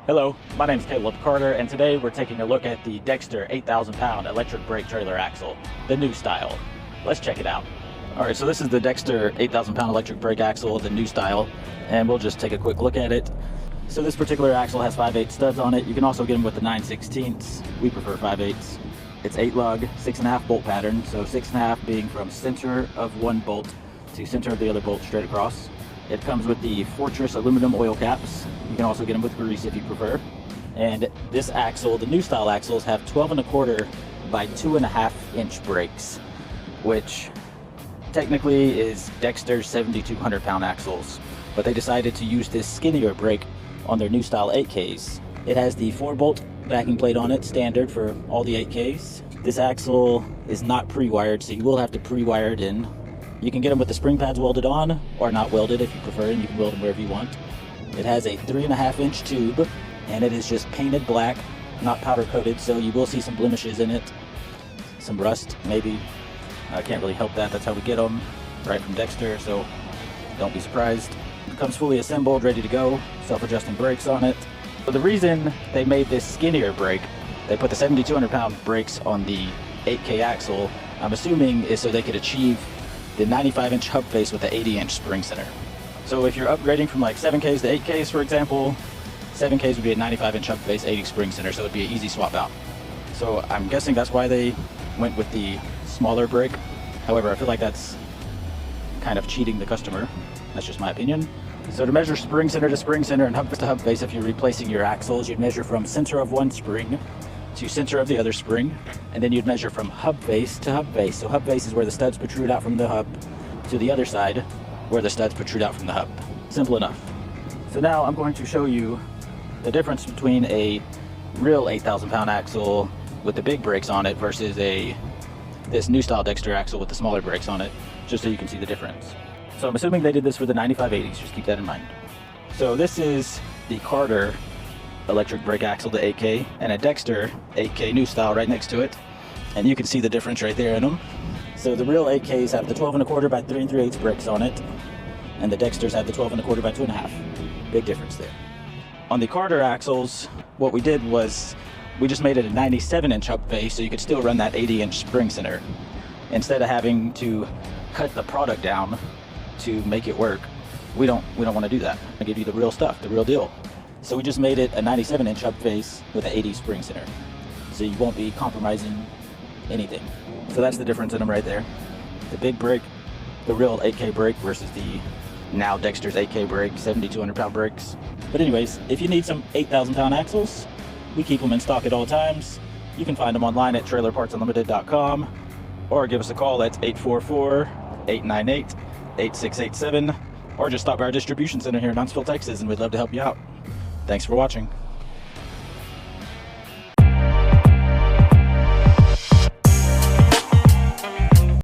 Hello, my name is Caleb Carter, and today we're taking a look at the Dexter 8,000-pound electric brake trailer axle, the new style. Let's check it out. Alright, so this is the Dexter 8,000-pound electric brake axle, the new style, and we'll just take a quick look at it. So this particular axle has 5/8 studs on it. You can also get them with the 9/16. We prefer 5/8. It's 8 lug, 6.5 bolt pattern, so 6.5 being from center of one bolt to center of the other bolt straight across. It comes with the Fortress aluminum oil caps. You can also get them with grease if you prefer. And this axle, the new style axles, have 12.25 by 2.5 inch brakes, which technically is Dexter's 7,200-pound axles. But they decided to use this skinnier brake on their new style 8Ks. It has the 4-bolt backing plate on it, standard for all the 8Ks. This axle is not pre-wired, so you will have to pre-wire it in. You can get them with the spring pads welded on, or not welded if you prefer, and you can weld them wherever you want. It has a 3.5 inch tube, and it is just painted black, not powder coated, so you will see some blemishes in it. Some rust, maybe. I can't really help that, that's how we get them, right from Dexter, so don't be surprised. It comes fully assembled, ready to go, self-adjusting brakes on it. So the reason they made this skinnier brake, they put the 7,200-pound brakes on the 8K axle, I'm assuming is so they could achieve the 95-inch hub face with the 80-inch spring center. So if you're upgrading from like 7Ks to 8Ks, for example, 7Ks would be a 95-inch hub face, 80 spring center, so it'd be an easy swap out. So I'm guessing that's why they went with the smaller brake. However, I feel like that's kind of cheating the customer. That's just my opinion. So to measure spring center to spring center and hub face to hub face, if you're replacing your axles, you'd measure from center of one spring to center of the other spring, and then you'd measure from hub face to hub face. So hub face is where the studs protrude out from the hub, to the other side where the studs protrude out from the hub. Simple enough. So now I'm going to show you the difference between a real 8,000-pound axle with the big brakes on it versus this new style Dexter axle with the smaller brakes on it, just so you can see the difference. So I'm assuming they did this for the 95/80s, just keep that in mind. So this is the Carter electric brake axle, the 8K, and a Dexter 8K new style right next to it, and you can see the difference right there in them. So the real 8Ks have the 12.25 by 3 3/8 brakes on it, and the Dexters have the 12.25 by 2.5. Big difference there. On the Carter axles, what we did was we just made it a 97-inch hub face, so you could still run that 80-inch spring center instead of having to cut the product down to make it work. We don't want to do that. I give you the real stuff, the real deal. So we just made it a 97-inch hub face with an 80 spring center. So you won't be compromising anything. So that's the difference in them right there. The big brake, the real 8K brake versus the now Dexter's 8K brake, 7,200-pound brakes. But anyways, if you need some 8,000-pound axles, we keep them in stock at all times. You can find them online at trailerpartsunlimited.com or give us a call at 844-898-8687 or just stop by our distribution center here in Huntsville, Texas, and we'd love to help you out. Thanks for watching.